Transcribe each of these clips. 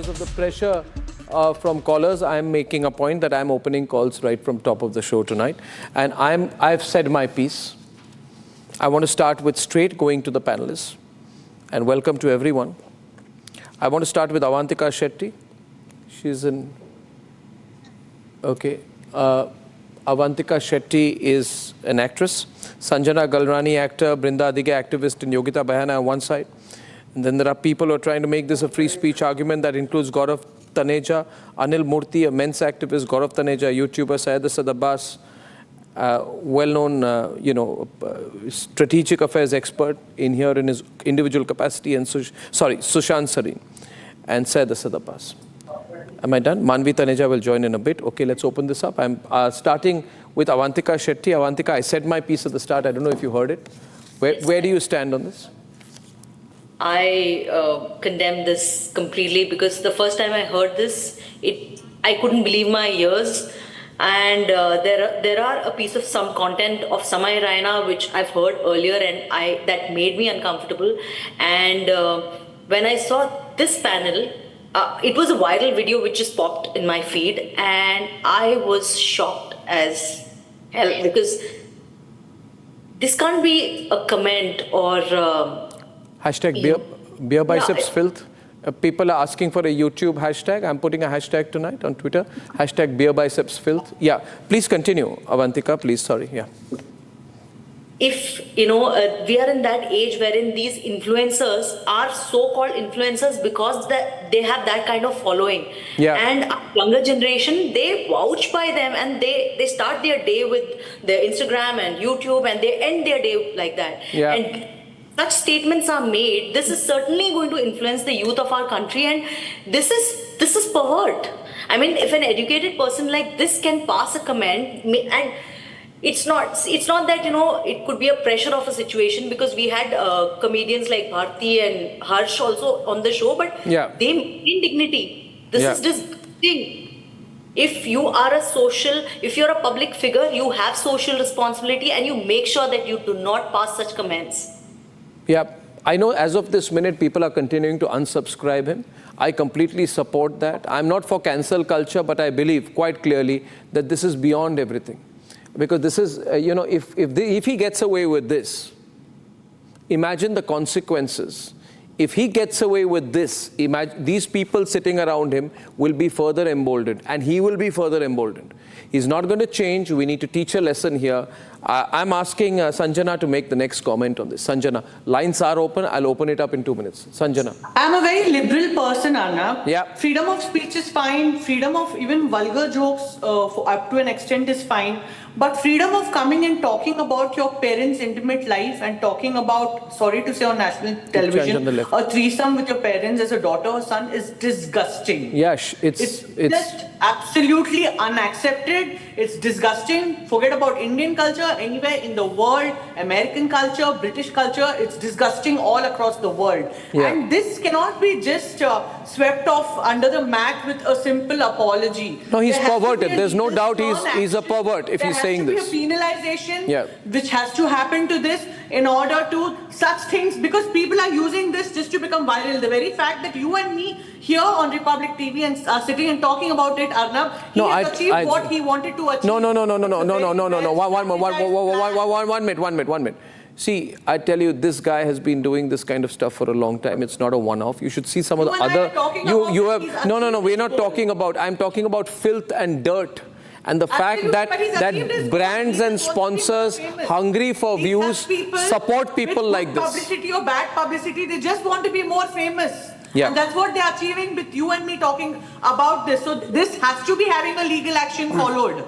because of the pressure from callers, I'm making a point that I'm opening calls right from top of the show tonight. And I've said my piece. I want to start with straight going to the panelists. And welcome to everyone. I want to start with Avantika Shetty. She's in... Okay. Avantika Shetty is an actress. Sanjana Galrani, actor. Brinda Adige, activist. And Yogita Bahana on one side. And then there are people who are trying to make this a free speech argument that includes Gaurav Taneja, Anil Murthy, a men's activist, Gaurav Taneja, YouTuber, Syed Asad Abbas, well-known, strategic affairs expert in here in his individual capacity, and Sushant Sareen, and Syed Asad Abbas. Am I done? Manvi Taneja will join in a bit. Okay, let's open this up. I'm starting with Avantika Shetty. Avantika, I said my piece at the start. I don't know if you heard it. Where do you stand on this? I condemn this completely because the first time I heard this, I couldn't believe my ears. And there are a piece of some content of Samay Raina which I've heard earlier, and that made me uncomfortable. And when I saw this panel, it was a viral video which just popped in my feed, and I was shocked as hell because this can't be a comment or hashtag BeerBiceps Filth. People are asking for a YouTube hashtag. I'm putting a hashtag tonight on Twitter. Hashtag BeerBiceps Filth. Yeah, please continue, Avantika, please. Sorry, yeah. If, we are in that age wherein these influencers are so-called influencers because they have that kind of following. Yeah. And our younger generation, they vouch by them and they start their day with their Instagram and YouTube and they end their day like that. Yeah. And such statements are made, this is certainly going to influence the youth of our country, and this is pervert. I mean, if an educated person like this can pass a comment, and it's not that, it could be a pressure of a situation, because we had comedians like Bharti and Harsh also on the show, but yeah, they maintain dignity. This is disgusting. If you are if you're a public figure, you have social responsibility and you make sure that you do not pass such comments. Yeah, I know as of this minute, people are continuing to unsubscribe him. I completely support that. I'm not for cancel culture, but I believe quite clearly that this is beyond everything. Because this is, if he gets away with this, imagine the consequences. If he gets away with this, these people sitting around him will be further emboldened, and he will be further emboldened. He's not going to change. We need to teach a lesson here. I'm asking Sanjana to make the next comment on this. Sanjana, lines are open. I'll open it up in 2 minutes. Sanjana. I'm a very liberal person, Arnab. Yeah. Freedom of speech is fine. Freedom of even vulgar jokes up to an extent is fine. But freedom of coming and talking about your parents' intimate life and talking about, sorry to say on national television, a threesome with your parents as a daughter or son is disgusting. Yeah, it's just absolutely unaccepted. It's disgusting. Forget about Indian culture, anywhere in the world, American culture, British culture, it's disgusting all across the world. Yeah. And this cannot be just swept off under the mat with a simple apology. No, he's perverted. There's no doubt he's a pervert if he's saying this. There has to be a penalization which has to happen to this in order to such things, because people are using this just to become viral. The very fact that you and me here on Republic TV and are sitting and talking about it, Arnab, he has achieved what he wanted to achieve. No. One minute. See, I tell you, this guy has been doing this kind of stuff for a long time. It's not a one-off. You should see some of the other... No, we're not talking about... I'm talking about filth and dirt. And the fact that brands and sponsors hungry for views support people like this. Publicity or bad publicity, they just want to be more famous. Yeah. And that's what they're achieving with you and me talking about this. So this has to be having a legal action followed.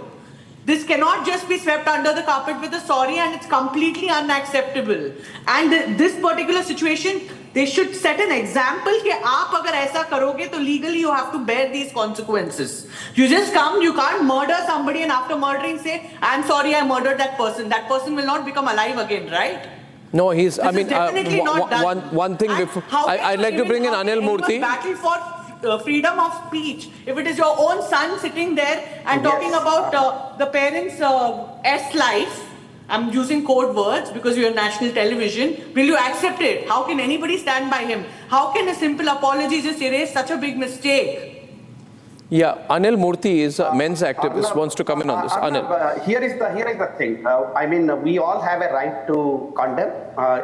This cannot just be swept under the carpet with a sorry, and it's completely unacceptable. And this particular situation, they should set an example that aap agar aisa karoge, to legally you have to bear these consequences. You just come, you can't murder somebody and after murdering say, I'm sorry I murdered that person. That person will not become alive again, right? No, he's, this one thing before, I'd like to bring in Anil Murthy. Battle for freedom of speech. If it is your own son sitting there and talking about the parents' life, I'm using code words because you're national television. Will you accept it? How can anybody stand by him? How can a simple apology just erase such a big mistake? Yeah, Anil Murthy is a men's activist, Arnab, wants to come in on this. Anil. Here is the thing. I mean, we all have a right to condemn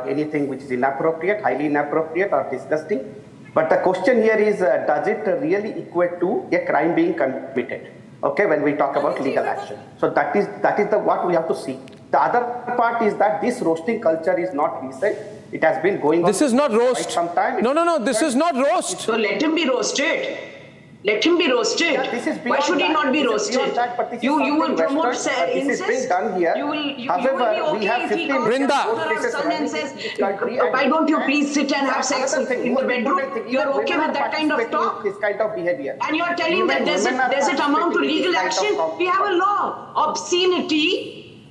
anything which is inappropriate, highly inappropriate or disgusting. But the question here is, does it really equate to a crime being committed? Okay, when we talk about legal action. So that is what we have to see. The other part is that this roasting culture is not recent. It has been going on. This is not roast. Some time. No, this is not roast. So let him be roasted. Let him be roasted. Yeah, why should he not be roasted? You will promote incest. This is being done here. However, you will be we have okay if he 15 goes Brinda. to her son and says, why don't you please sit and have sex in the bedroom? You're okay with that kind of talk? This kind of behavior. And you're telling that does it amount to legal action? We have a law. Obscenity,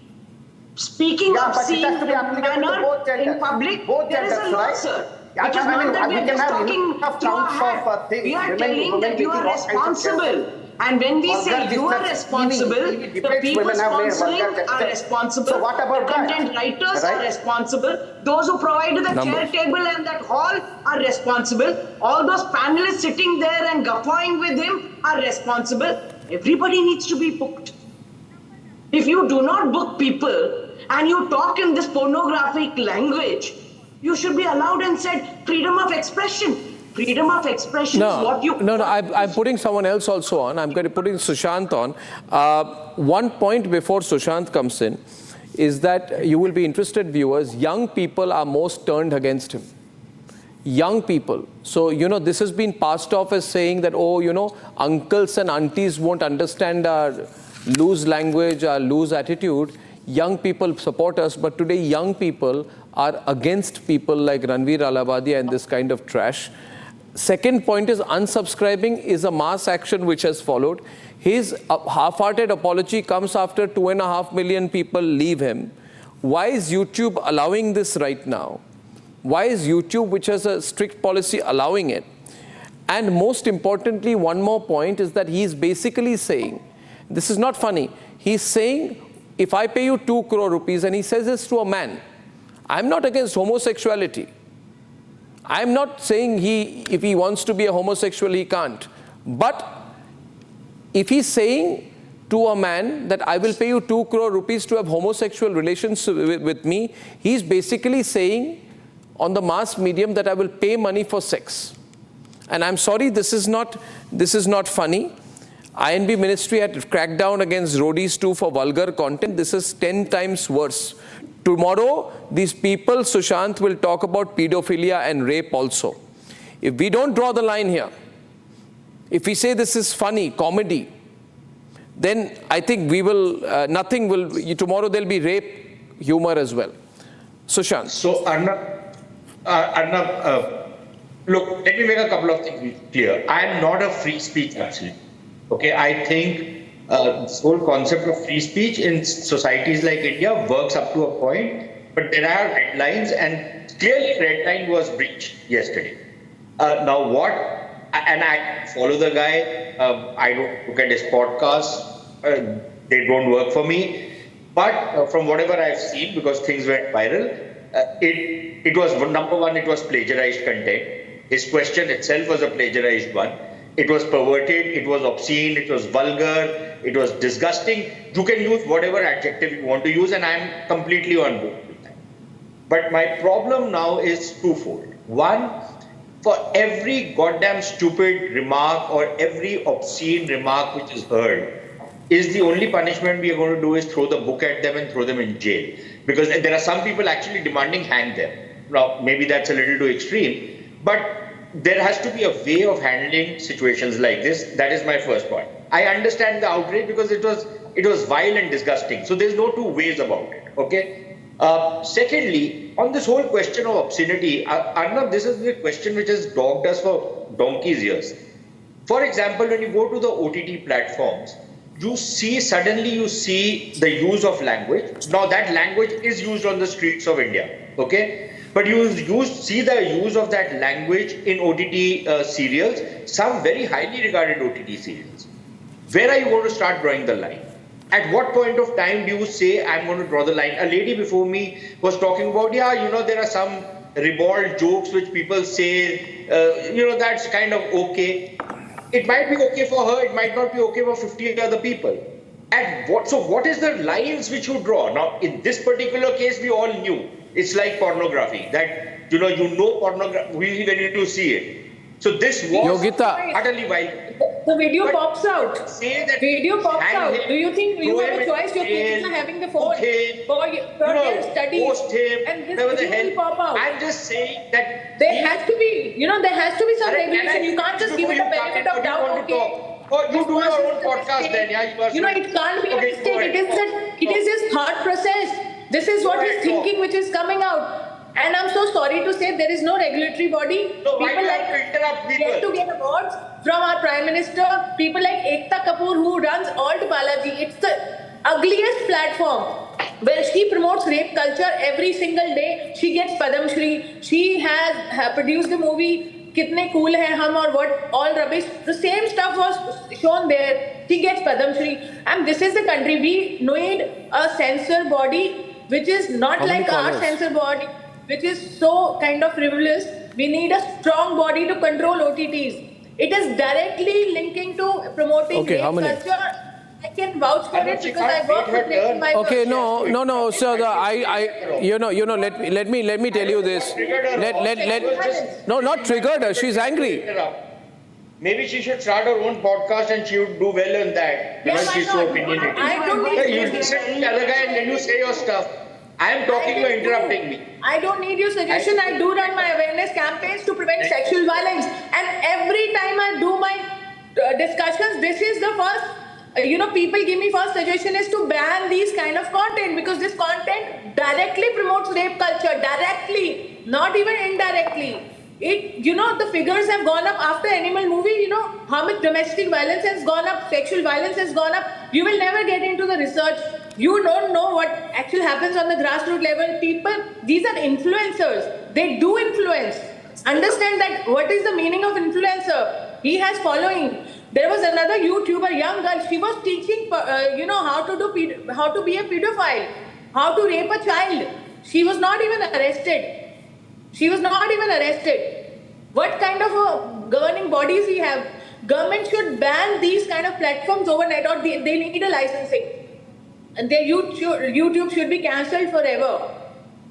speaking obscene manner in public, there is a law, sir. It is not that we are just talking through our hat. We are telling that you are responsible. And when we say you are responsible, the people sponsoring are responsible, so what about the content writers are responsible, those who provided the chair table and that hall are responsible, all those panelists sitting there and guffawing with him are responsible. Everybody needs to be booked. If you do not book people and you talk in this pornographic language, you should be allowed and said freedom of expression. Freedom of expression is what you... No, I'm putting someone else also on. I'm going to put in Sushant on. One point before Sushant comes in is that you will be interested, viewers, young people are most turned against him. Young people. So, this has been passed off as saying that, uncles and aunties won't understand our loose language, our loose attitude. Young people support us, but today young people are against people like Ranveer Allhabadia and this kind of trash. Second point is unsubscribing is a mass action which has followed. His half-hearted apology comes after 2.5 million people leave him. Why is YouTube allowing this right now? Why is YouTube, which has a strict policy, allowing it? And most importantly, one more point is that he's basically saying, this is not funny, he's saying, if I pay you 2 crore rupees, and he says this to a man, I'm not against homosexuality. I'm not saying if he wants to be a homosexual, he can't. But if he's saying to a man that I will pay you 2 crore rupees to have homosexual relations with me, he's basically saying on the mass medium that I will pay money for sex. And I'm sorry, this is not funny. INB ministry had cracked down against roadies too for vulgar content. This is 10 times worse. Tomorrow, these people, Sushant, will talk about pedophilia and rape also. If we don't draw the line here, if we say this is funny, comedy, then I think we will, tomorrow there'll be rape humor as well. Sushant. So, Arnab, look, let me make a couple of things clear. I am not a free speech absolute. Okay, I think this whole concept of free speech in societies like India works up to a point, but there are red lines, and clearly red line was breached yesterday. Now what, and I follow the guy, I don't look at his podcasts, they don't work for me, but from whatever I've seen, because things went viral, it was, number one, it was plagiarized content. His question itself was a plagiarized one. It was perverted, it was obscene, it was vulgar, it was disgusting. You can use whatever adjective you want to use, and I'm completely on board with that. But my problem now is twofold. One, for every goddamn stupid remark or every obscene remark which is heard, is the only punishment we are going to do is throw the book at them and throw them in jail. Because there are some people actually demanding hang them. Now, maybe that's a little too extreme, but there has to be a way of handling situations like this. That is my first point. I understand the outrage because it was vile and disgusting. So there's no two ways about it. Okay. Secondly, on this whole question of obscenity, Arnab, this is the question which has dogged us for donkey's years. For example, when you go to the OTT platforms, suddenly you see the use of language. Now that language is used on the streets of India. Okay. But you see the use of that language in OTT serials, some very highly regarded OTT serials. Where are you going to start drawing the line? At what point of time do you say, I'm going to draw the line? A lady before me was talking about, yeah, there are some ribald jokes which people say, that's kind of okay. It might be okay for her, it might not be okay for 50 other people. And what is the lines which you draw? Now, in this particular case, we all knew. It's like pornography, that, you know pornography when you see it. So this was utterly wild. The video pops out. Say that video pops out. Do you think you have a choice? Your kids are having the phone for their studies, post him, and this video will pop out. I'm just saying that there has to be, there has to be some regulation. You can't just give it a benefit of doubt. Okay. Oh, you do your own podcast then, yeah? It can't be a mistake. It is his thought process. This is what he's thinking, which is coming out. And I'm so sorry to say there is no regulatory body. So people get to get awards from our Prime Minister. People like Ekta Kapoor, who runs Alt Balaji. It's the ugliest platform where she promotes rape culture every single day. She gets Padam Shri. She has produced a movie, Kitne Cool Hai Hum, or what, all rubbish. The same stuff was shown there. She gets Padam Shri. And this is the country. We need a censor body which is not like our censor body, which is so kind of frivolous. We need a strong body to control OTTs. It is directly linking to promoting rape culture. I can vouch for it because I work with my Okay, no, sir. Let me tell you this. No, not triggered her. She's angry. Maybe she should start her own podcast and she would do well in that because she's so opinionated. You listen to the other guy and then you say your stuff. I am talking, you're interrupting me. I don't need your suggestion. I do run my awareness campaigns to prevent sexual violence. And every time I do my discussions, this is the first, people give me first suggestion is to ban these kind of content because this content directly promotes rape culture. Directly, not even indirectly. The figures have gone up after Animal movie, how much domestic violence has gone up, sexual violence has gone up. You will never get into the research. You don't know what actually happens on the grassroots level. These are influencers. They do influence. Understand that what is the meaning of influencer? He has following. There was another YouTuber, young girl. She was teaching, how to be a pedophile, how to rape a child. She was not even arrested. What kind of governing bodies we have? Government should ban these kind of platforms overnight, or they need a licensing. And their YouTube should be cancelled forever.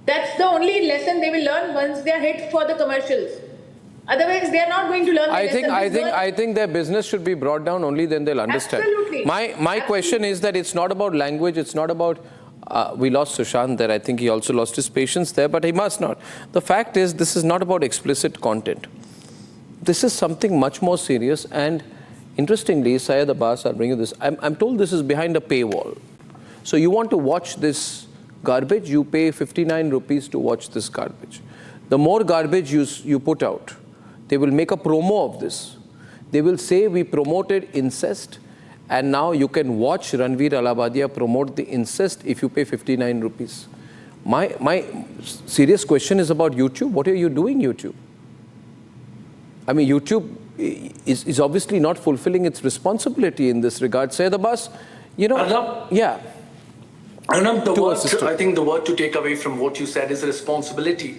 That's the only lesson they will learn once they are hit for the commercials. Otherwise, they are not going to learn. I think their business should be brought down. Only then they'll understand. Absolutely. My question is that it's not about language. It's not about. We lost Sushant there. I think he also lost his patience there, but he must not. The fact is, this is not about explicit content. This is something much more serious. And interestingly, Syed Abbas, I'll bring you this. I'm told this is behind a paywall. So you want to watch this garbage, you pay 59 rupees to watch this garbage. The more garbage you put out, they will make a promo of this. They will say we promoted incest, and now you can watch Ranveer Allhabadia promote the incest if you pay 59 rupees. My serious question is about YouTube. What are you doing, YouTube? I mean, YouTube is obviously not fulfilling its responsibility in this regard. Syed Abbas, Arnab, yeah. Arnab, I think the word to take away from what you said is responsibility.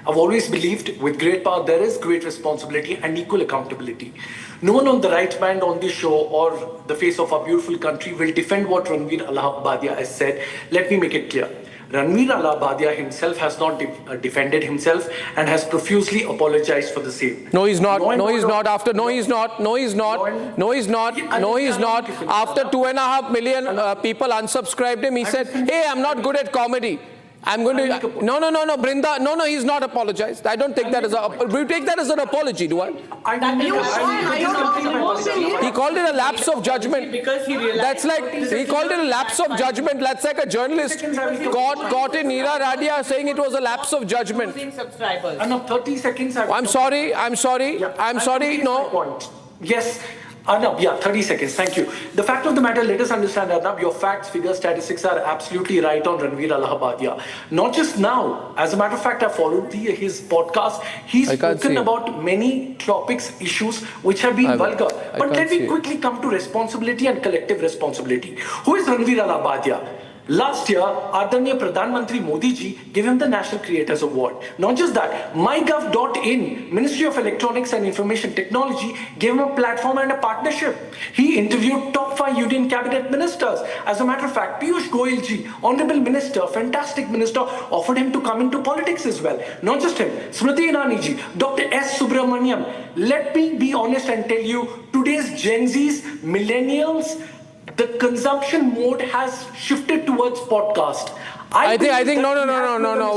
I've always believed with great power there is great responsibility and equal accountability. No one on the right band on this show or the face of our beautiful country will defend what Ranveer Allhabadia has said. Let me make it clear. Ranveer Allhabadia himself has not defended himself and has profusely apologized for the same. No, he's not. No, he's not. After After 2.5 million people unsubscribed him, he said, "Hey, I'm not good at comedy. I'm going to." No, Brinda. No, he's not apologized. I don't take that as a. We take that as an apology, do I? He called it a lapse of judgment. Because he realized. That's like he called it a lapse of judgment. That's like a journalist caught in Neera Radia saying it was a lapse of judgment. Subscribers. 30 seconds. I'm sorry. No. Yes. Arnab, 30 seconds, thank you. The fact of the matter, let us understand, Arnab, your facts, figures, statistics are absolutely right on Ranveer Allhabadia. Not just now, as a matter of fact, I followed his podcast. He's spoken about many topics, issues which have been vulgar. But can't let see me it. quickly come to responsibility and collective responsibility. Who is Ranveer Allhabadia? Last year, Adaniya Pradhan Mantri Modi ji gave him the National Creators Award. Not just that, MyGov.in, Ministry of Electronics and Information Technology, gave him a platform and a partnership. He interviewed top 5 Union Cabinet ministers. As a matter of fact, Piyush Goyal ji, Honorable Minister, fantastic minister, offered him to come into politics as well. Not just him, Smriti Irani ji, Dr. S. Subramaniam. Let me be honest and tell you, today's Gen Zs, millennials, the consumption mode has shifted towards podcast. I think no.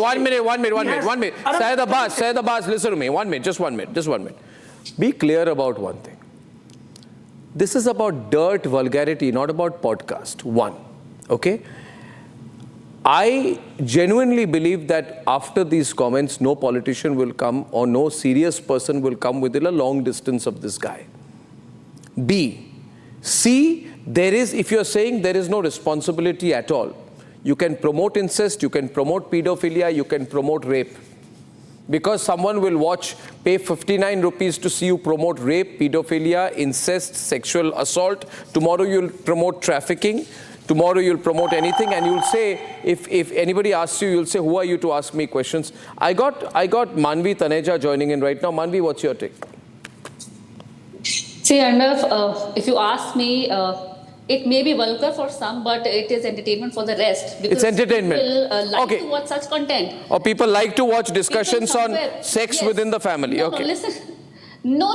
1 minute. Syed Abbas, listen to me. 1 minute, just 1 minute. Be clear about one thing. This is about dirt, vulgarity, not about podcast. One, okay? I genuinely believe that after these comments, no politician will come or no serious person will come within a long distance of this guy. B, C, if you're saying there is no responsibility at all, you can promote incest, you can promote pedophilia, you can promote rape. Because someone will pay 59 rupees to see you promote rape, pedophilia, incest, sexual assault. Tomorrow you'll promote trafficking. Tomorrow you'll promote anything, and you'll say, if anybody asks you, you'll say, who are you to ask me questions? I got Ranveer Taneja joining in right now. Ranveer, what's your take? See, Arnab, if you ask me, it may be vulgar for some, but it is entertainment for the rest. It's entertainment. People like to watch such content. Or people like to watch discussions on sex within the family. No, listen. No.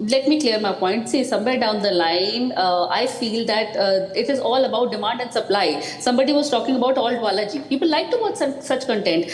Let me clear my point. See, somewhere down the line, I feel that it is all about demand and supply. Somebody was talking about alt-walaji. People like to watch such content.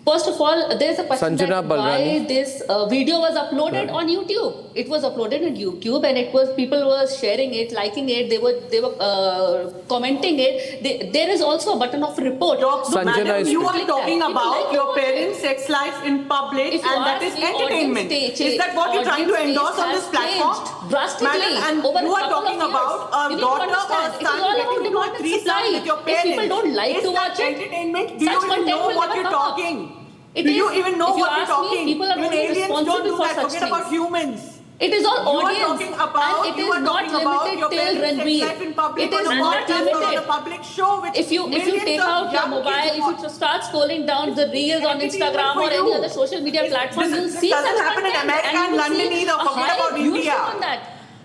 First of all, there is a question that why this video was uploaded on YouTube. It was uploaded on YouTube, and people were sharing it, liking it. They were commenting it. There is also a button of report. Madam, you are talking about your parents' sex life in public, and that is entertainment. Is that what you're trying to endorse on this platform? Drastically. Madam, and you are talking about a daughter or son getting into a threesome with your parents. If people don't like to watch it, entertainment, do you even know what you're talking? Do you even know what you're talking? People are even aliens don't do that. Forget things. About humans. It is all audience. You are talking about, and it is not limited till Ranveer. It is not limited. A public show which if you take out your mobile, if you start scrolling down the reels on Instagram or any other social media platform, you'll see such doesn't happen in America and London either. Forget about India.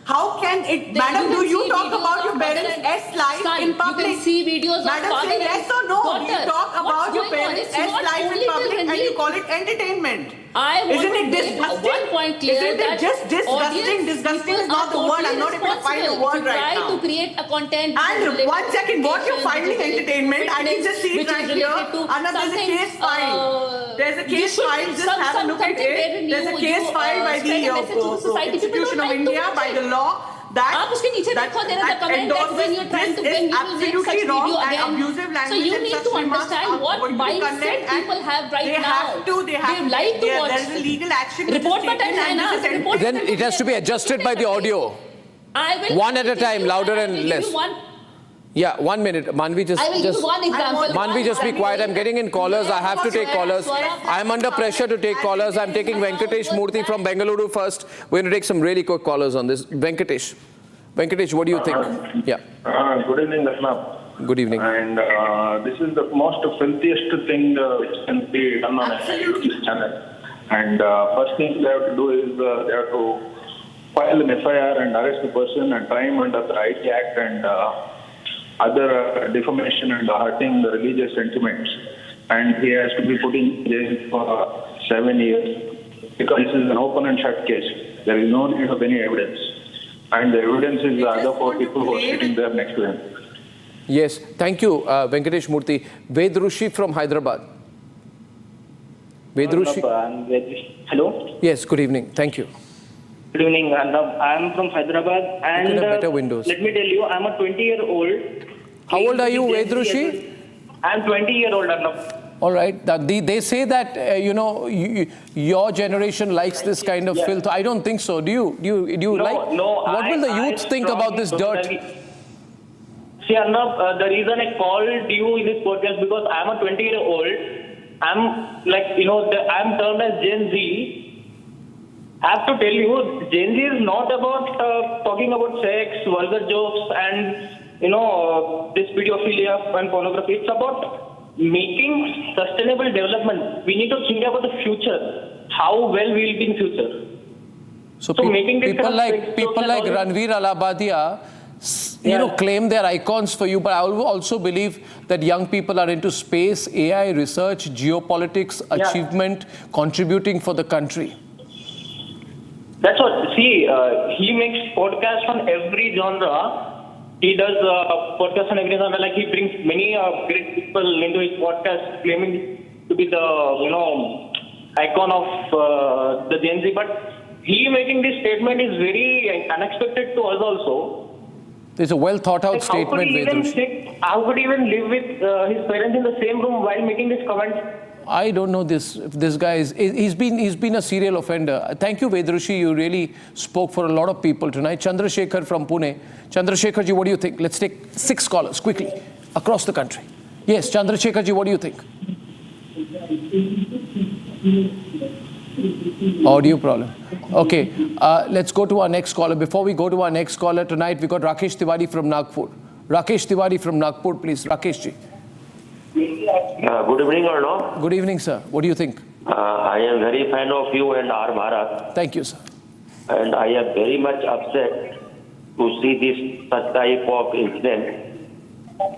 How can it, madam, do you talk about your parents' life in public? You can see videos madam, of father say yes or no. Daughter. You talk about your parents' life in public and you call it entertainment. Isn't it disgusting? One point clear Isn't it just disgusting? Disgusting is not the word. I'm not able to find a word right now. Try to create a content. And 1 second, what you're finding entertainment, I can just see it right here. Anna, there's a case filed. There's a case filed. Just have a look at it. There's a case filed by the Constitution of India, by the law. आप उसके नीचे देखो, there is a comment that when you're trying to bring you will make such video again. So you need to understand what mindset people have right now. They like to watch. There's a legal action. Report button है ना. Then it has to be adjusted by the audio. One at a time, louder and less. Yeah, 1 minute. Manvi, I will give you one example. Manvi, just be quiet. I'm getting in callers. I have to take callers. I'm under pressure to take callers. I'm taking Venkatesh Murthy from Bengaluru first. We're going to take some really quick callers on this. Venkatesh, what do you think? Yeah. Good evening, Arnab. Good evening. And this is the most filthiest thing which can be done on a YouTube channel. And first thing they have to do is they have to file an FIR and arrest the person and try him under the IT Act and other defamation and hurting the religious sentiments, and he has to be put in jail for 7 years because this is an open and shut case. There is no need of any evidence, and the evidence is the other 4 people who are sitting there next to him. Yes, thank you, Venkatesh Murthy. Vedrushi from Hyderabad. Vedrushi. Hello. Yes, good evening. Thank you. Good evening, Arnab. I am from Hyderabad, and better windows. Let me tell you, I am a 20-year-old. How old are you, Vedrushi? I am 20-year-old, Arnab. All right. They say that your generation likes this kind of filth. I don't think so. Do you like? No. What will the youth think about this dirt? See, Arnab, the reason I called you in this podcast because I am a 20-year-old. I'm like I'm termed as Gen Z. I have to tell you, Gen Z is not about talking about sex, vulgar jokes, and this pedophilia and pornography. It's about making sustainable development. We need to think about the future, how well we will be in future. So making this people kind of like Ranveer Allhabadia, claim they're icons for you, but I also believe that young people are into space, AI research, geopolitics, achievement, contributing for the country. That's what. See, he makes podcasts on every genre. He does podcasts on every genre. Like he brings many great people into his podcast, claiming to be the icon of the Gen Z. But he making this statement is very unexpected to us also. There's a well thought out statement. How could he even live with his parents in the same room while making this comment? I don't know this guy is, he's been a serial offender. Thank you, Vedrushi. You really spoke for a lot of people tonight. Chandrasekhar from Pune. Chandrasekhar ji, what do you think? Let's take 6 callers quickly across the country. Yes, Chandrasekhar ji, what do you think? Audio problem. Okay, let's go to our next caller. Before we go to our next caller tonight, we got Rakesh Tiwari from Nagpur. Rakesh Tiwari from Nagpur, please. Rakesh ji. Good evening, Arnab. Good evening, sir. What do you think? I am very fan of you and our Bharat. Thank you, sir. And I am very much upset to see this such type of incident.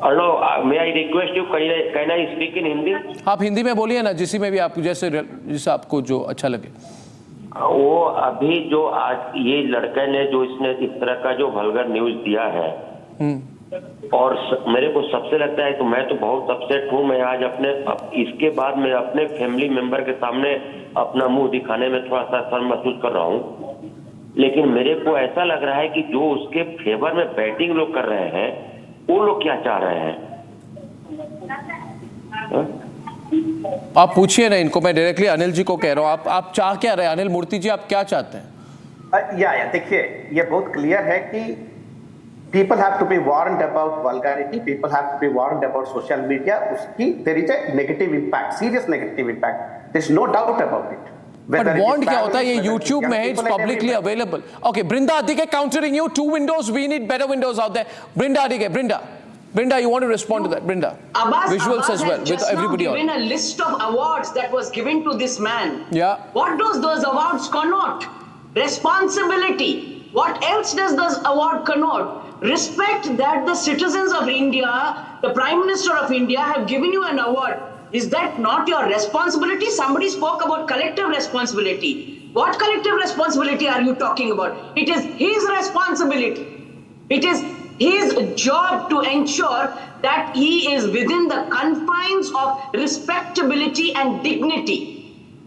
Arnab, may I request you, can I speak in Hindi? आप हिंदी में बोलिए ना, जिसी में भी आपको जिससे आपको जो अच्छा लगे. वो अभी जो आज ये लड़के ने जो इसने इस तरह का जो वल्गर न्यूज दिया है, और मेरे को सबसे लगता है, तो मैं तो बहुत अपसेट हूँ. मैं आज इसके बाद मैं अपने फैमिली मेंबर के सामने अपना मुंह दिखाने में थोड़ा सा शर्म महसूस कर रहा हूँ. लेकिन मेरे को ऐसा लग रहा है कि जो उसके फेवर में बैटिंग लोग कर रहे हैं, वो लोग क्या चाह रहे हैं? आप पूछिए ना इनको, मैं डायरेक्टली अनिल जी को कह रहा हूँ. आप चाह क्या रहे हैं? अनिल मूर्ति जी, आप क्या चाहते हैं? देखिए, ये बहुत क्लियर है कि people have to be warned about vulgarity, people have to be warned about social media. There is a negative impact, serious negative impact. There's no doubt about it. But warned क्या होता है? ये YouTube में है, it's publicly available. Okay, Brinda Adike countering you. 2 windows, we need better windows out there. Brinda Adike, Brinda, you want to respond to that? Brinda, visuals as well, with everybody on. Given a list of awards that was given to this man. Yeah. What does those awards connote? Responsibility. What else does this award connote? Respect that the citizens of India, the Prime Minister of India have given you an award. Is that not your responsibility? Somebody spoke about collective responsibility. What collective responsibility are you talking about? It is his responsibility. It is his job to ensure that he is within the confines of respectability and dignity.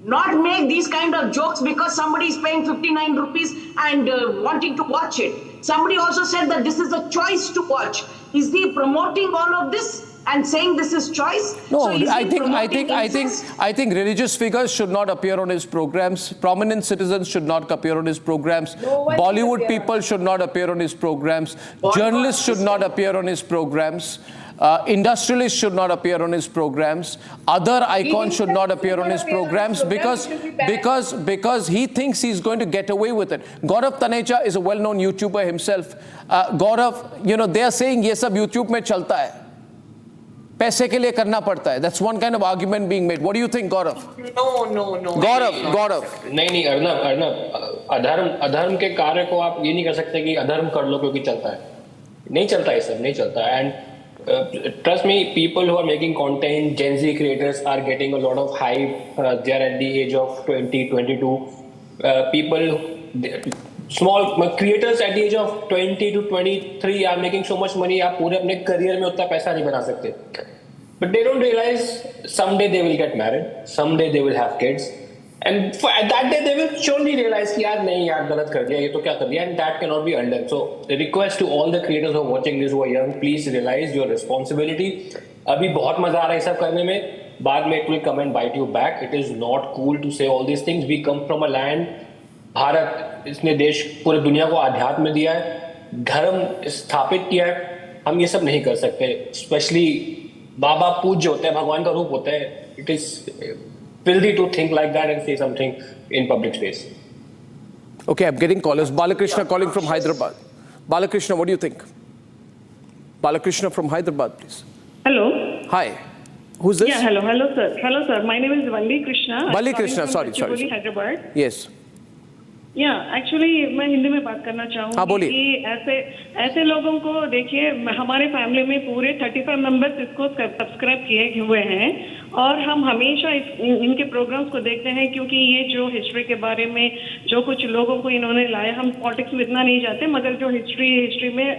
Not make these kind of jokes because somebody is paying 59 rupees and wanting to watch it. Somebody also said that this is a choice to watch. Is he promoting all of this and saying this is choice? No, so I think religious figures should not appear on his programs. Prominent citizens should not appear on his programs. Bollywood people should not appear on his programs. Journalists should not appear on his programs. Industrialists should not appear on his programs. Other icons should not appear on his programs because he thinks he's going to get away with it. Gaurav Taneja is a well-known YouTuber himself. Gaurav, they are saying ये सब YouTube में चलता है. पैसे के लिए करना पड़ता है. That's one kind of argument being made. What do you think, Gaurav? No. Gaurav. नहीं अर्नब, अधर्म के कार्य को आप ये नहीं कर सकते कि अधर्म कर लो क्योंकि चलता है. नहीं चलता है, सब नहीं चलता है. And trust me, people who are making content, Gen Z creators are getting a lot of hype. They are at the age of 20, 22. Small creators at the age of 20 to 23 are making so much money. आप पूरे अपने career में उतना पैसा नहीं बना सकते. But they don't realize someday they will get married, someday they will have kids, and at that day they will surely realize कि यार नहीं यार गलत कर दिया, ये तो क्या कर दिया, and that cannot be undone. So the request to all the creators who are watching this who are young, please realize your responsibility. अभी बहुत मजा आ रहा है सब करने में, बाद में it will come and bite you back. It is not cool to say all these things. We come from a land, Bharat, इसने देश पूरे दुनिया को आध्यात्म दिया है, धर्म स्थापित किया है. हम ये सब नहीं कर सकते. स्पेशली बाबा पूज्य होते हैं, भगवान का रूप होते हैं. It is filthy to think like that and say something in public space. Okay, I'm getting callers. Balakrishna calling from Hyderabad. Balakrishna, what do you think? Balakrishna from Hyderabad, please. Hello. Hi. Who's this? Yeah, hello, sir. Hello, sir. My name is Valli Krishna. Valli Krishna, sorry. Hyderabad. Yes. या actually मैं हिंदी में बात करना चाहूँगी कि ऐसे लोगों को देखिए, हमारे फैमिली में पूरे 35 मेंबर्स इसको सब्सक्राइब किए हुए हैं और हम हमेशा इनके प्रोग्राम्स को देखते हैं, क्योंकि ये जो हिस्ट्री के बारे में जो कुछ लोगों को इन्होंने लाया, हम पॉलिटिक्स में इतना नहीं जाते, मगर जो हिस्ट्री में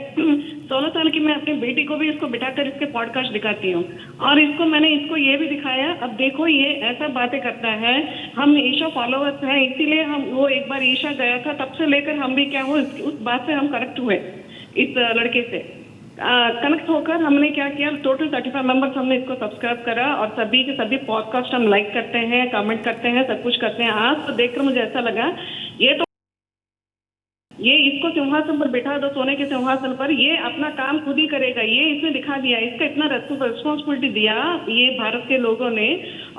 16 साल की मैं अपनी बेटी को भी इसको बिठाकर इसके पॉडकास्ट दिखाती हूँ और मैंने इसको ये भी दिखाया, अब देखो ये ऐसा बातें करता है। हम ईशा फॉलोअर्स हैं, इसीलिए हम वो एक बार ईशा गया था, तब से लेकर हम भी क्या हुए उस बात से हम कनेक्ट हुए, इस लड़के से कनेक्ट होकर हमने क्या किया, टोटल 35 मेंबर्स हमने इसको सब्सक्राइब करा और सभी के सभी पॉडकास्ट हम लाइक करते हैं, कमेंट करते हैं, सब कुछ करते हैं। आज तो देखकर मुझे ऐसा लगा ये इसको सिंहासन पर बैठा दो, सोने के सिंहासन पर, ये अपना काम खुद ही करेगा, ये इसने दिखा दिया, इसका इतना रिस्पॉन्सिबिलिटी दिया ये भारत के लोगों ने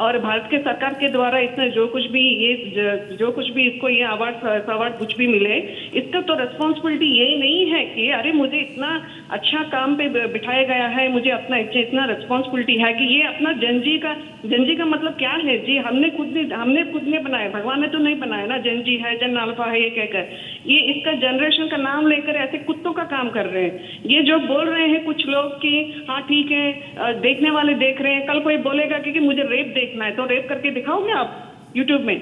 और भारत के सरकार के द्वारा इसने जो कुछ भी इसको ये अवार्ड कुछ भी मिले, इसका तो रिस्पॉन्सिबिलिटी यही नहीं है कि अरे मुझे इतना अच्छा काम पे बिठाया गया है, मुझे अपना इतना रिस्पॉन्सिबिलिटी है कि ये अपना जनजी का मतलब क्या है जी, हमने खुद ने बनाया, भगवान ने तो नहीं बनाया ना, जनजी है, जन अल्फा है, ये कहकर ये इसका जनरेशन का नाम लेकर ऐसे कुत्तों का काम कर रहे हैं। ये जो बोल रहे हैं कुछ लोग कि हाँ ठीक है, देखने वाले देख रहे हैं, कल कोई बोलेगा कि मुझे रेप देखना है तो रेप करके दिखाओगे आप यूट्यूब में।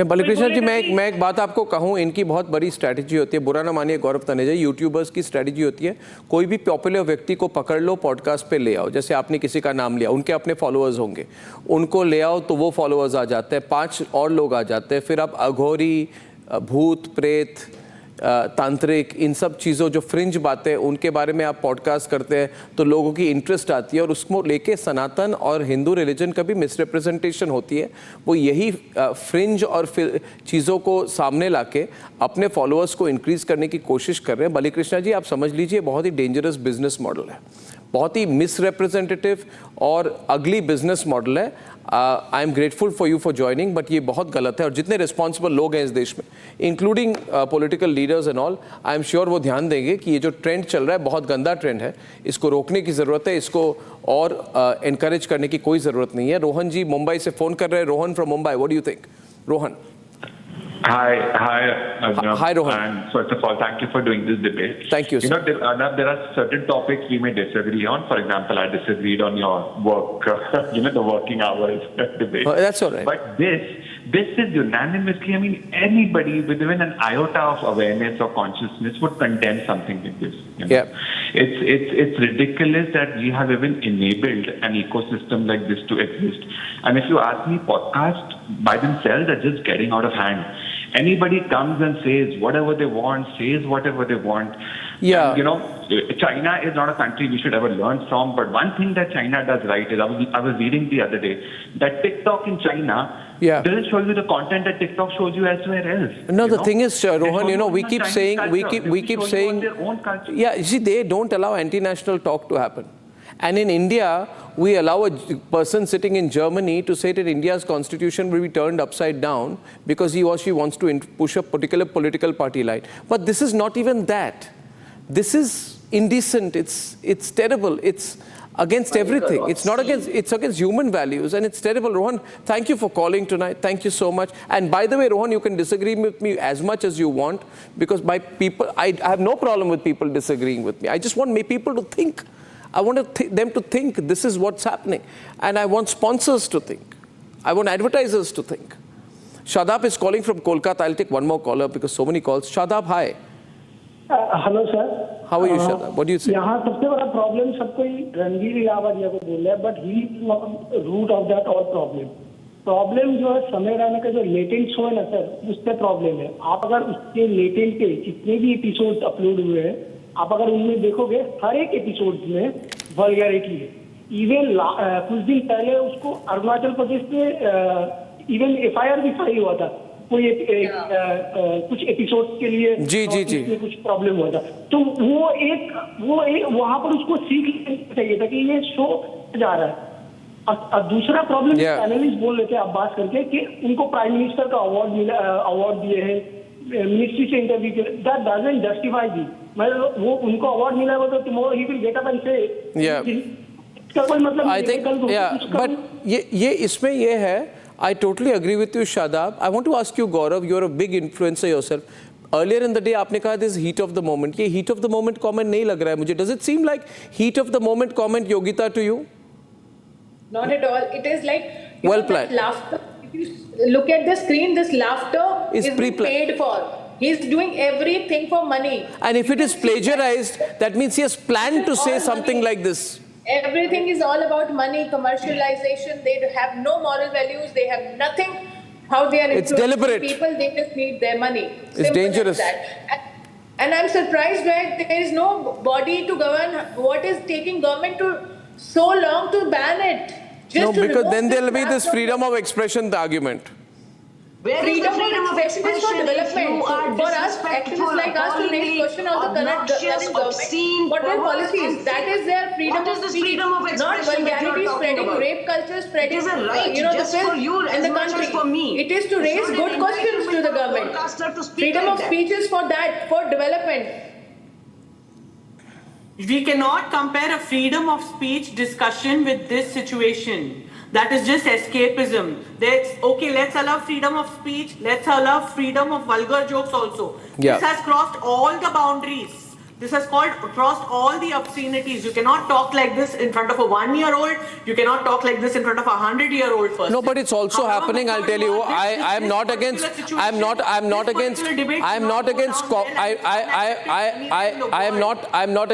बालकृष्ण जी, मैं एक बात आपको कहूँ, इनकी बहुत बड़ी स्ट्रैटेजी होती है, बुरा ना मानिए गौरव तनेजा, यूट्यूबर्स की स्ट्रैटेजी होती है, कोई भी पॉपुलर व्यक्ति को पकड़ लो, पॉडकास्ट पे ले आओ, जैसे आपने किसी का नाम लिया, उनके अपने फॉलोअर्स होंगे, उनको ले आओ तो वो फॉलोअर्स आ जाते हैं, 5 और लोग आ जाते हैं, फिर आप अघोरी, भूत प्रेत, तांत्रिक, इन सब चीज़ों जो फ्रिंज बातें उनके बारे में आप पॉडकास्ट करते हैं तो लोगों की इंटरेस्ट आती है और उसको लेके सनातन और हिंदू रिलीजन का भी मिसरिप्रेजेंटेशन होती है। वो यही फ्रिंज और चीज़ों को सामने लाके अपने फॉलोअर्स को इंक्रीज करने की कोशिश कर रहे हैं। बालकृष्ण जी, आप समझ लीजिए बहुत ही डेंजरस बिजनेस मॉडल है, बहुत ही मिसरिप्रेजेंटेटिव और अगली बिजनेस मॉडल है। I am grateful for you for joining, but ये बहुत गलत है और जितने रिस्पॉन्सिबल लोग हैं इस देश में, including political leaders and all, I am sure वो ध्यान देंगे कि ये जो ट्रेंड चल रहा है बहुत गंदा ट्रेंड है, इसको रोकने की ज़रूरत है, इसको और एनकरेज करने की कोई ज़रूरत नहीं है। रोहन जी मुंबई से फ़ोन कर रहे हैं। Rohan from Mumbai, what do you think? Rohan. Hi, Arnab. Hi, Rohan. And first of all, thank you for doing this debate. Thank you, sir. Arnab, there are certain topics we may disagree on. For example, I disagreed on your work, the working hours debate. That's all right. But this is unanimously, I mean, anybody with even an iota of awareness or consciousness would condemn something like this. Yeah. It's ridiculous that we have even enabled an ecosystem like this to exist. And if you ask me, podcasts by themselves are just getting out of hand. Anybody comes and says whatever they want, says whatever they want. Yeah. And, China is not a country we should ever learn from. But one thing that China does right is, I was reading the other day that TikTok in China doesn't show you the content that TikTok shows you elsewhere else. No, the thing is, Rohan, we keep saying, yeah, you see, they don't allow anti-national talk to happen. And in India, we allow a person sitting in Germany to say that India's constitution will be turned upside down because he or she wants to push a particular political party line. But this is not even that. This is indecent. It's terrible. It's against everything. It's against human values, and it's terrible. Rohan, thank you for calling tonight. Thank you so much. And by the way, Rohan, you can disagree with me as much as you want, because I have no problem with people disagreeing with me. I just want people to think. I want them to think this is what's happening. And I want sponsors to think. I want advertisers to think. Shadab is calling from Kolkata. I'll take one more caller because so many calls. Shadab, hi. Hello, sir. How are you, Shadab? What do you say? यहाँ सबसे बड़ा problem सबको रणवीर इलाहाबादिया को बोल रहा है, but he is not root of that all problem जो है समय रहने का जो लेटेंट शो है ना सर, उससे प्रॉब्लम है। आप अगर उसके लेटेंट के जितने भी एपिसोड अपलोड हुए हैं, आप अगर उनमें देखोगे हर एक एपिसोड में वल्गैरिटी है। इवन कुछ दिन पहले उसको अरुणाचल प्रदेश में इवन FIR भी फाइल हुआ था कोई कुछ एपिसोड के लिए। जी कुछ प्रॉब्लम हुआ था, तो वो एक वहां पर उसको सीख लेना चाहिए था कि ये शो जा रहा है। और दूसरा प्रॉब्लम पैनलिस्ट बोल रहे थे अब्बास करके कि उनको प्राइम मिनिस्टर का अवार्ड दिए हैं, मिनिस्ट्री से इंटरव्यू किया, that doesn't justify this. मतलब वो उनको अवार्ड मिला वो तो tomorrow he will get up and say, इसका कोई मतलब I think, but ये इसमें ये है, I totally agree with you, Shadab. I want to ask you, Gaurav, you're a big influencer yourself. Earlier in the day, आपने कहा this heat of the moment. ये heat of the moment comment नहीं लग रहा है मुझे. Does it seem like heat of the moment comment, Yogita, to you? Not at all. It is like well planned. Laughter. If you look at the screen, this laughter is being paid for. He's doing everything for money. And if it is plagiarized, that means he has planned to say something like this. Everything is all about money, commercialization. They have no moral values. They have nothing. How they are It's deliberate. People, they just need their money. It's dangerous. And I'm surprised that there is no body to govern. What is taking government to so long to ban it? No, because then there will be this freedom of expression argument. Freedom of expression is for development. For us, activists like us to raise question on the current government, what are policies? That is their freedom of speech. Not vulgarity spreading, rape culture spreading, the filth in the country. It is to raise good questions to the government. Freedom of speech is for that, for development. We cannot compare a freedom of speech discussion with this situation. That is just escapism. Okay, let's allow freedom of speech. Let's allow freedom of vulgar jokes also. This has crossed all the boundaries. This has crossed all the obscenities. You cannot talk like this in front of a 1-year-old. You cannot talk like this in front of a 100-year-old person. No, but it's also happening. I'll tell you. I'm not against. I'm not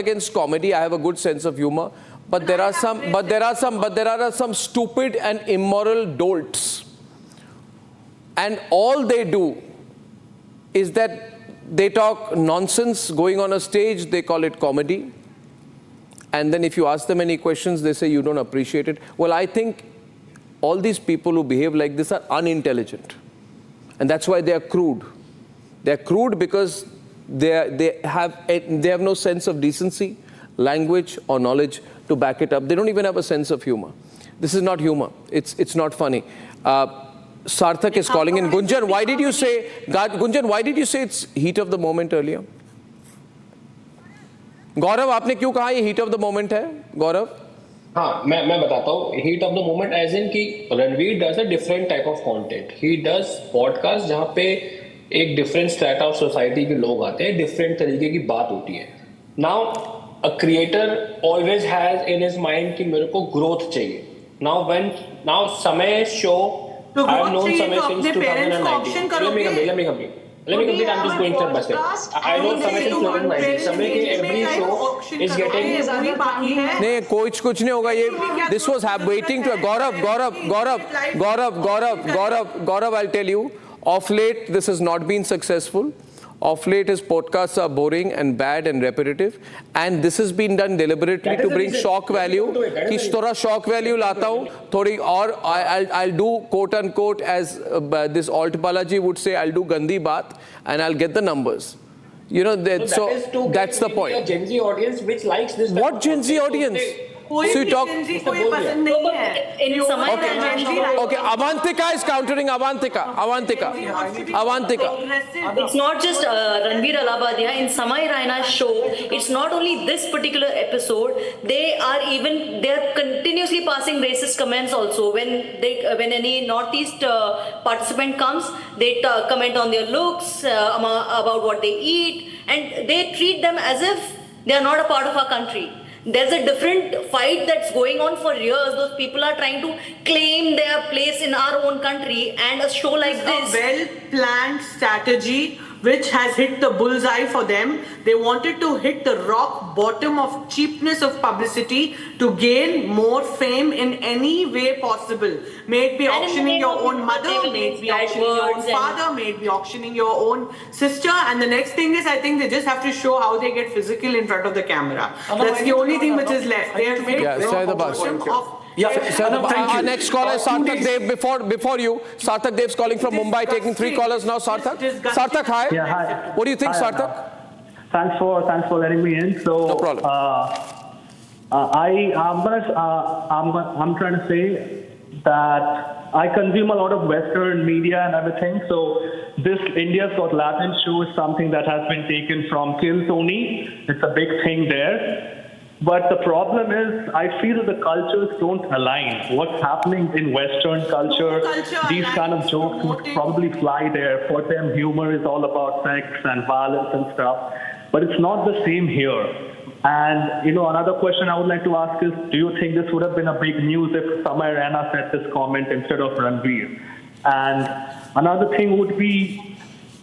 against comedy. I have a good sense of humor. But there are some stupid and immoral dolts. And all they do is that they talk nonsense going on a stage, they call it comedy. And then if you ask them any questions, they say you don't appreciate it. Well, I think all these people who behave like this are unintelligent. And that's why they are crude. They are crude because they have no sense of decency, language or knowledge to back it up. They don't even have a sense of humor. This is not humor. It's not funny. Sarthak is calling in. Gunjan, why did you say it's heat of the moment earlier? Gaurav, आपने क्यों कहा ये heat of the moment है? Gaurav? हाँ, मैं बताता हूँ. Heat of the moment as in कि Ranveer does a different type of content. He does podcast जहाँ पे एक different strata of society के लोग आते हैं, different तरीके की बात होती है. Now, a creator always has in his mind कि मेरे को growth चाहिए. Now Samay show, I've known Samay since 2019. Let me complete. I'm just going step by step. I know Samay since 2019. Samay के every show is getting. नहीं, कुछ नहीं होगा ये. This was waiting to Gaurav. I'll tell you. Of late, this has not been successful. Of late, his podcasts are boring and bad and repetitive, and this has been done deliberately to bring shock value. कि थोड़ा shock value लाता हूँ, थोड़ी और I'll do quote unquote as this Alt Balaji would say, I'll do gandhi baat and I'll get the numbers. You know, that's the point. A Gen Z audience which likes this. What Gen Z audience? So you talk. Okay, Avantika is countering Avantika. It's not just Ranveer Allhabadia. In Samay Raina's show, it's not only this particular episode. They are continuously passing racist comments also. When any Northeast participant comes, they comment on their looks, about what they eat, and they treat them as if they are not a part of our country. There's a different fight that's going on for years. Those people are trying to claim their place in our own country, and a show like this. A well-planned strategy which has hit the bullseye for them. They wanted to hit the rock bottom of cheapness of publicity to gain more fame in any way possible. May it be auctioning your own mother, may it be auctioning your own father, may it be auctioning your own sister. And the next thing is, I think they just have to show how they get physical in front of the camera. That's the only thing which is left. They have made the bottom of. Our next caller is Sarthak Dev. Before you, Sarthak Dev's calling from Mumbai, taking 3 callers now. Sarthak, hi. Yeah, hi. What do you think, Sarthak? Thanks for letting me in. So, no problem. I'm trying to say that I consume a lot of Western media and everything. So this India's Got Latent show is something that has been taken from Kill Tony. It's a big thing there. But the problem is, I feel that the cultures don't align. What's happening in Western culture, these kind of jokes would probably fly there. For them, humor is all about sex and violence and stuff. But it's not the same here. And, another question I would like to ask is, do you think this would have been a big news if Samay Raina said this comment instead of Ranveer? And another thing would be,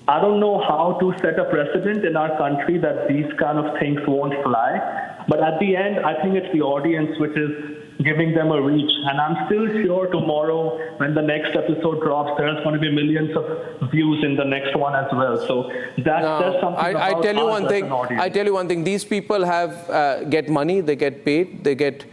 I don't know how to set a precedent in our country that these kind of things won't fly. But at the end, I think it's the audience which is giving them a reach. And I'm still sure tomorrow, when the next episode drops, there's going to be millions of views in the next one as well. So that's something I tell you one thing. I tell you one thing. These people get money, they get paid, they get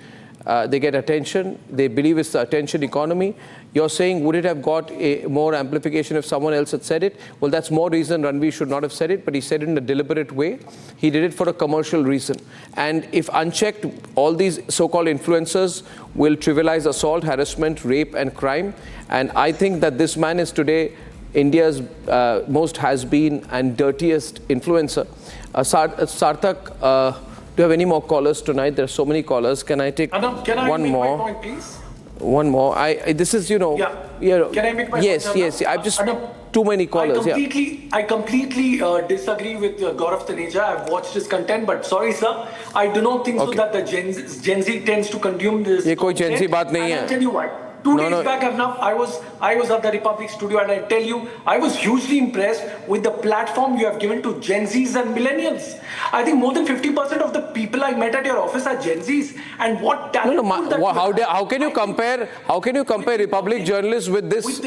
attention. They believe it's the attention economy. You're saying, would it have got more amplification if someone else had said it? Well, that's more reason Ranveer should not have said it, but he said it in a deliberate way. He did it for a commercial reason. And if unchecked, all these so-called influencers will trivialize assault, harassment, rape, and crime. And I think that this man is today India's most has-been and dirtiest influencer. Sarthak, do you have any more callers tonight? There are so many callers. Can I take one more? My point, please? One more. This is, Can I make my yes, point? Yes. I've just too many callers. I completely disagree with Gaurav Taneja. I've watched his content, but sorry, sir, I do not think so that the Gen Z tends to consume this. ये कोई Gen Z बात नहीं है. I'll tell you why. 2 days back, Arnab, I was at the Republic studio, and I tell you, I was hugely impressed with the platform you have given to Gen Zs and millennials. I think more than 50% of the people I met at your office are Gen Zs, and what talent! How can you compare? How can you compare Republic journalists with this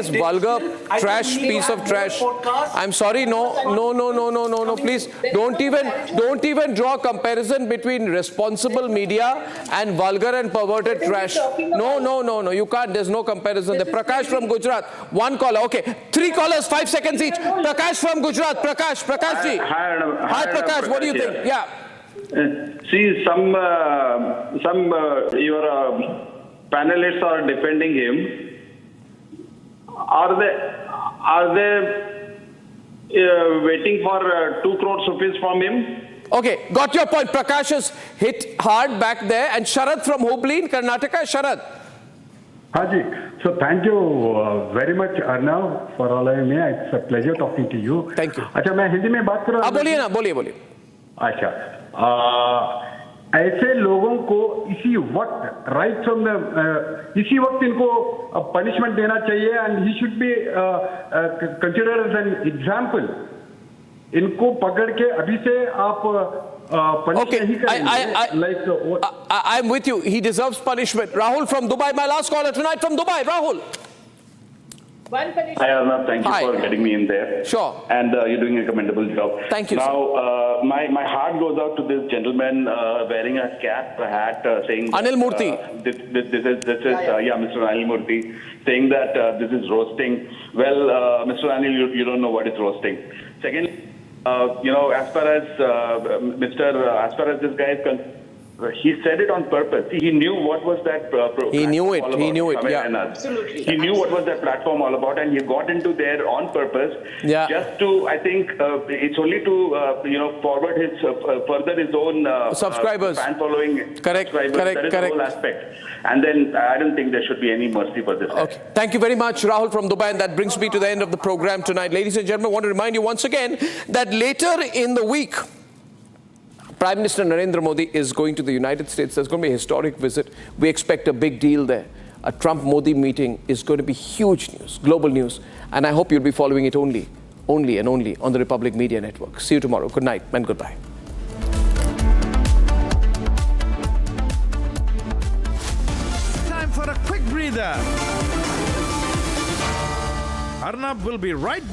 vulgar trash piece of trash? I'm sorry, no. Please don't even draw a comparison between responsible media and vulgar and perverted trash. No. You can't. There's no comparison. The Prakash from Gujarat. One caller. Okay. 3 callers, 5 seconds each. Prakash from Gujarat. Prakash ji. Hi, Prakash. What do you think? Yeah. See, some your panelists are defending him. Are they waiting for 2 crores rupees from him? Okay, got your point. Prakash has hit hard back there. And Sharad from Hubli in Karnataka. Sharad. Haji, so thank you very much, Arnab, for allowing me. It's a pleasure talking to you. Thank you. अच्छा, मैं हिंदी में बात कर रहा हूँ. बोलिए. अच्छा, ऐसे लोगों को इसी वक्त राइट फ्रॉम द इसी वक्त इनको पनिशमेंट देना चाहिए and he should be considered as an example. इनको पकड़ के अभी से आप Okay, I'm with you. He deserves punishment. Rahul from Dubai, my last caller tonight from Dubai. Rahul. Hi Arnab, thank you for getting me in there. Sure. And you're doing a commendable job. Thank you. Now, my heart goes out to this gentleman wearing a cap, a hat, saying Anil Murthy. This is Mr. Anil Murthy, saying that this is roasting. Well, Mr. Anil, you don't know what is roasting. Second, as far as this guy is concerned, he said it on purpose. He knew what was that He knew it. Yeah. Absolutely. He knew what was that platform all about, and he got into there on purpose. Yeah. Just to, I think, it's only to forward his further his own subscribers, fan following. Correct. That is the whole aspect. And then I don't think there should be any mercy for this. Okay. Thank you very much, Rahul from Dubai, and that brings me to the end of the program tonight. Ladies and gentlemen, I want to remind you once again that later in the week, Prime Minister Narendra Modi is going to the United States. There's going to be a historic visit. We expect a big deal there. A Trump-Modi meeting is going to be huge news, global news. And I hope you'll be following it only on the Republic Media Network. See you tomorrow. Good night and goodbye. Time for a quick breather. Arnab will be right back.